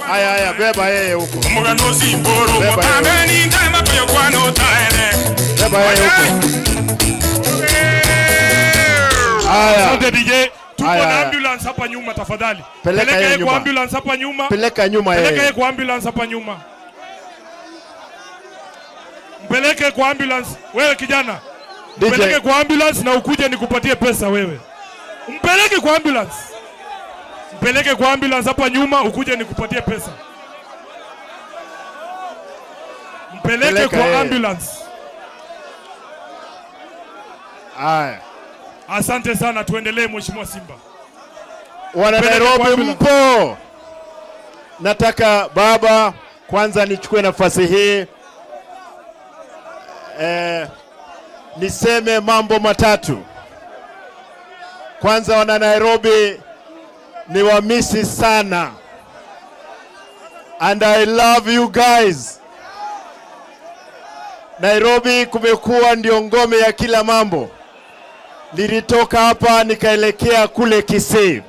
Haya, beba yeye huko. Beba yeye huko. Asante DJ. Tuko na ambulance hapa nyuma tafadhali. Peleka yeye kwa ambulance hapa nyuma. Peleka nyuma yeye. Peleka yeye kwa ambulance hapa nyuma. Mpeleke kwa ambulance. Wewe kijana. Mpeleke kwa ambulance na ukuje nikupatie pesa wewe. Mpeleke kwa ambulance. Mpeleke kwa ambulance hapa nyuma ukuje nikupatie pesa. Mpeleke kwa ambulance. Haya. Asante sana, tuendelee Mheshimiwa Simba. Wana Nairobi mpo. Nataka baba kwanza nichukue nafasi hii niseme mambo matatu. Kwanza wana Nairobi ni wamisi sana. And I love you guys. Nairobi kumekuwa ndio ngome ya kila mambo. Nilitoka hapa nikaelekea kule Kisii.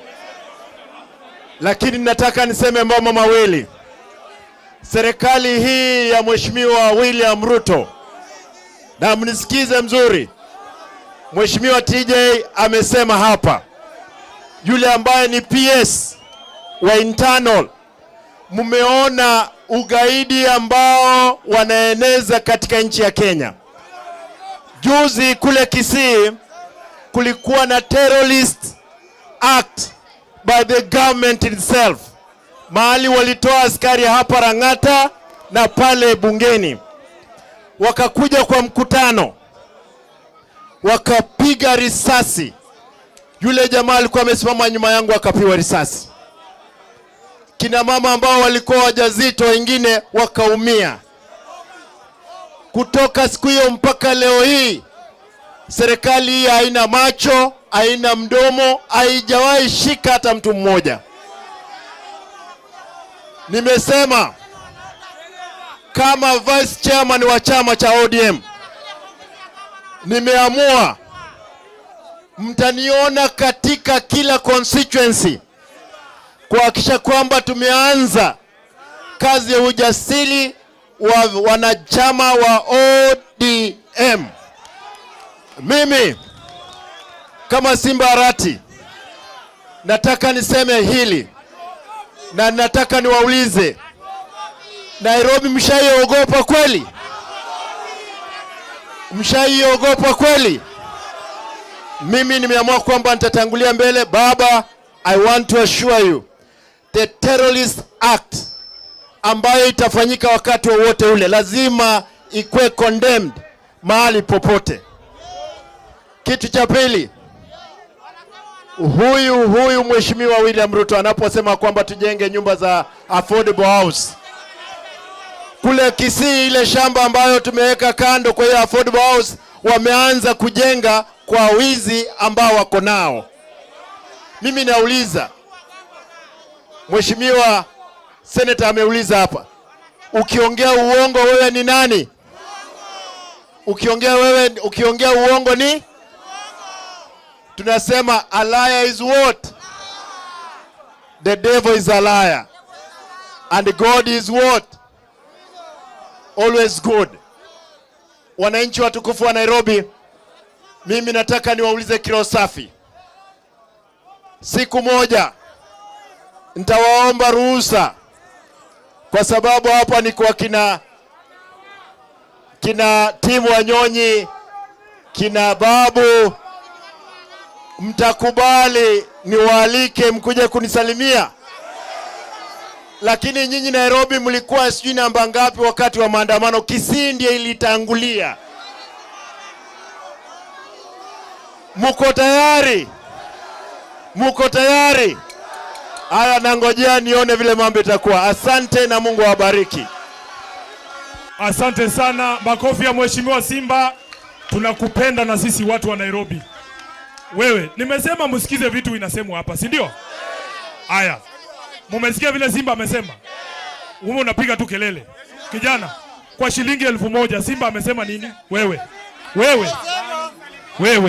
Lakini nataka niseme mambo mawili. Serikali hii ya Mheshimiwa William Ruto, na mnisikize mzuri, Mheshimiwa TJ amesema hapa, yule ambaye ni PS wa internal, mumeona ugaidi ambao wanaeneza katika nchi ya Kenya. Juzi kule Kisii kulikuwa na terrorist act by the government itself. Mahali walitoa askari hapa Rangata na pale bungeni. Wakakuja kwa mkutano. Wakapiga risasi. Yule jamaa alikuwa amesimama nyuma yangu akapiwa risasi. Kina mama ambao walikuwa wajazito wengine wakaumia. Kutoka siku hiyo mpaka leo hii, serikali hii haina macho, haina mdomo, haijawahi shika hata mtu mmoja. Nimesema kama vice chairman wa chama cha ODM, nimeamua mtaniona katika kila constituency kuhakikisha kwamba tumeanza kazi ya ujasiri wa wanachama wa ODM. Mimi kama Simba Arati nataka niseme hili, na nataka niwaulize, Nairobi mshaiogopa kweli? Mshaiogopa kweli? Mimi nimeamua kwamba nitatangulia mbele. Baba, I want to assure you the terrorist act ambayo itafanyika wakati wowote ule lazima ikwe condemned mahali popote. Kitu cha pili, huyu Mheshimiwa William Ruto anaposema kwamba tujenge nyumba za affordable house kule Kisii, ile shamba ambayo tumeweka kando kwa hiyo affordable house, wameanza kujenga kwa wizi ambao wako nao. Mimi nauliza, Mheshimiwa Senator ameuliza hapa, ukiongea uongo wewe ni nani? Ukiongea uongo ni? Tunasema a liar is what? The devil is a liar. And God is what? Always good. Wananchi watukufu wa Nairobi, mimi nataka niwaulize kiroho safi. Siku moja nitawaomba ruhusa, kwa sababu hapa ni kwa kina timu Wanyonyi, kina Babu, mtakubali niwaalike mkuje kunisalimia? Lakini nyinyi Nairobi mlikuwa sijui namba ngapi wakati wa maandamano? Kisii ndiye ilitangulia. Muko tayari? Muko tayari? Haya, nangojea nione vile mambo itakuwa. Asante na Mungu awabariki. Asante sana. Makofi ya Mheshimiwa Simba. Tunakupenda na sisi watu wa Nairobi. Wewe, nimesema msikize vitu inasemwa hapa, si ndio? Haya. Mumesikia vile Simba amesema? Wewe unapiga tu kelele. Kijana, kwa shilingi 1000 Simba amesema nini? Wewe.